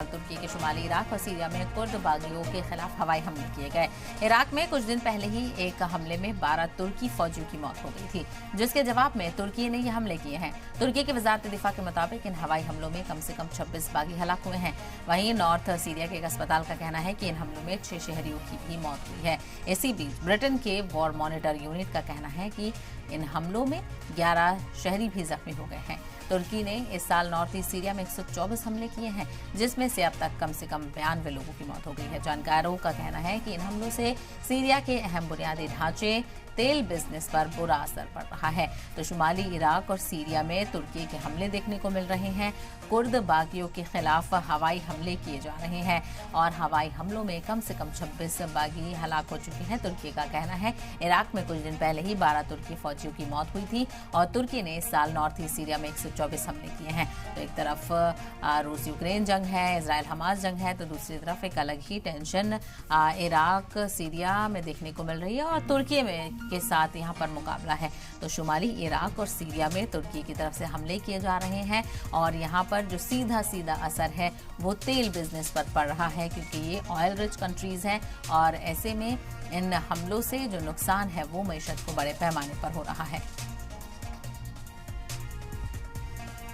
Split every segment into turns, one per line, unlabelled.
तुर्की के शुमाली इराक और सीरिया में कुर्द बागियों के खिलाफ हवाई हमले किए गए। इराक में कुछ दिन पहले ही एक हमले में 12 तुर्की फौजियों की मौत हो गई थी, जिसके जवाब में तुर्की ने ये हमले किए हैं। तुर्की की वजारत दिफा के मुताबिक इन हवाई हमलों में कम से कम 26 बागी हलाक हुए हैं। वहीं नॉर्थ सीरिया के एक अस्पताल का कहना है कि इन हमलों में 6 शहरियों की भी मौत हुई है। इसी बीच ब्रिटेन के वॉर मॉनिटर यूनिट का कहना है कि इन हमलों में 11 शहरी भी जख्मी हो गए हैं। तुर्की ने इस साल नॉर्थ ईस्ट सीरिया में 124 हमले किए हैं, जिसमें से अब तक कम से कम 92 लोगों की मौत हो गई है। जानकारों का कहना है कि इन हमलों से सीरिया के अहम बुनियादी ढांचे, तेल बिजनेस पर बुरा असर पड़ रहा है। तो शुमाली इराक और सीरिया में तुर्की के हमले देखने को मिल रहे हैं। कुर्द बागियों के खिलाफ हवाई हमले किए जा रहे हैं और हवाई हमलों में कम से कम 26 बागी हलाक हो चुके हैं। तुर्की का कहना है इराक में कुछ दिन पहले ही 12 तुर्की फौजियों की मौत हुई थी और तुर्की ने इस साल नॉर्थ ईस्ट सीरिया में 124 हमले किए हैं। तो एक तरफ रूस यूक्रेन जंग है, इजराइल हमास जंग है, तो दूसरी तरफ एक अलग ही टेंशन इराक सीरिया में देखने को मिल रही है और तुर्की में के साथ यहाँ पर मुकाबला है। तो शुमाली इराक और सीरिया में तुर्की की तरफ से हमले किए जा रहे हैं और यहाँ पर जो सीधा असर है वो तेल बिजनेस पर पड़ रहा है, क्योंकि ये ऑयल रिच कंट्रीज हैं और ऐसे में इन हमलों से जो नुकसान है वो मईशत को बड़े पैमाने पर हो रहा है।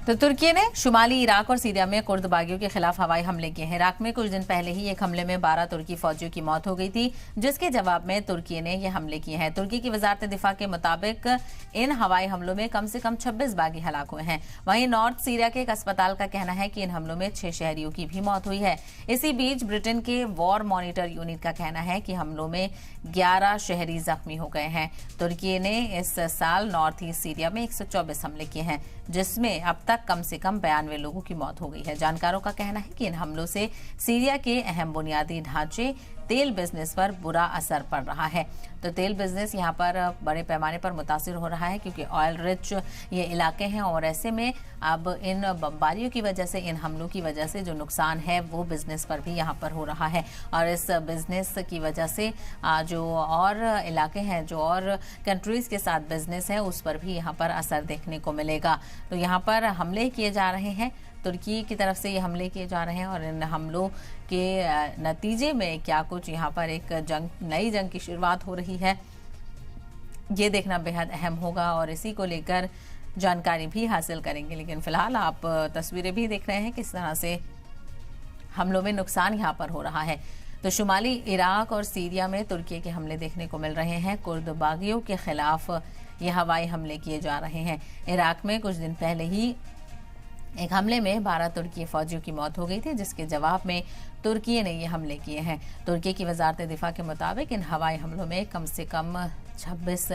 तो तुर्की ने शुमाली इराक और सीरिया में कुर्द बागियों के खिलाफ हवाई हमले किए हैं। इराक में कुछ दिन पहले ही एक हमले में 12 तुर्की फौजियों की मौत हो गई थी, जिसके जवाब में तुर्की ने ये हमले किए हैं। तुर्की की वजारत दिफा के मुताबिक इन हवाई हमलों में कम से कम 26 बागी हलाक हुए हैं। वहीं नॉर्थ सीरिया के एक अस्पताल का कहना है कि इन हमलों में 6 शहरियों की भी मौत हुई है। इसी बीच ब्रिटेन के वॉर मॉनिटर यूनिट का कहना है कि हमलों में 11 शहरी जख्मी हो गए हैं। तुर्की ने इस साल नॉर्थ ईस्ट सीरिया में 124 हमले किए हैं, जिसमें अब तक कम से कम 92 लोगों की मौत हो गई है। जानकारों का कहना है कि इन हमलों से सीरिया के अहम बुनियादी ढांचे, तेल बिजनेस पर बुरा असर पड़ रहा है। तो तेल बिजनेस यहाँ पर बड़े पैमाने पर मुतासिर हो रहा है, क्योंकि ऑयल रिच ये इलाके हैं और ऐसे में अब इन बमबारियों की वजह से, इन हमलों की वजह से जो नुकसान है वो बिजनेस पर भी यहाँ पर हो रहा है और इस बिजनेस की वजह से जो और इलाके हैं, जो और कंट्रीज के साथ बिजनेस है, उस पर भी यहाँ पर असर देखने को मिलेगा। तो यहाँ पर हमले किए जा रहे हैं, तुर्की की तरफ से ये हमले किए जा रहे हैं और इन हमलों के नतीजे में क्या कुछ यहाँ पर एक नई जंग की शुरुआत हो रही है, ये देखना बेहद अहम होगा और इसी को लेकर जानकारी भी हासिल करेंगे। लेकिन फिलहाल आप तस्वीरें भी देख रहे हैं किस तरह से हमलों में नुकसान यहाँ पर हो रहा है। तो शुमाली इराक और सीरिया में तुर्की के हमले देखने को मिल रहे हैं। कुर्द बागियों के खिलाफ ये हवाई हमले किए जा रहे हैं। इराक में कुछ दिन पहले ही एक हमले में 12 तुर्की फौजियों की मौत हो गई थी, जिसके जवाब में तुर्की ने ये हमले किए हैं। तुर्की की वजारत दिफा के मुताबिक इन हवाई हमलों में कम से कम 26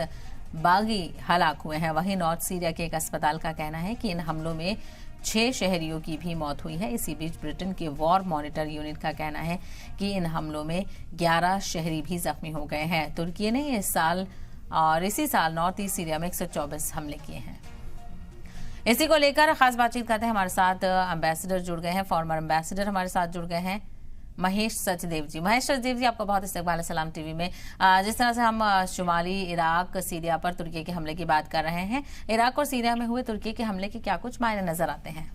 बागी हलाक हुए हैं। वहीं नॉर्थ सीरिया के एक अस्पताल का कहना है कि इन हमलों में 6 शहरियों की भी मौत हुई है। इसी बीच ब्रिटेन के वॉर मॉनिटर यूनिट का कहना है कि इन हमलों में 11 शहरी भी जख्मी हो गए हैं। तुर्की ने इस साल और इसी साल नॉर्थ ईस्ट सीरिया में 124 हमले किए हैं। इसी को लेकर खास बातचीत करते हैं। हमारे साथ एम्बेसडर जुड़ गए हैं, फॉर्मर एम्बेसडर हमारे साथ जुड़ गए हैं महेश सचदेव जी। महेश सचदेव जी, आपका बहुत इस्तकबाल है सलाम टीवी में। जिस तरह से हम शुमाली इराक सीरिया पर तुर्की के हमले की बात कर रहे हैं, इराक और सीरिया में हुए तुर्की के हमले के क्या कुछ मायने नजर आते हैं?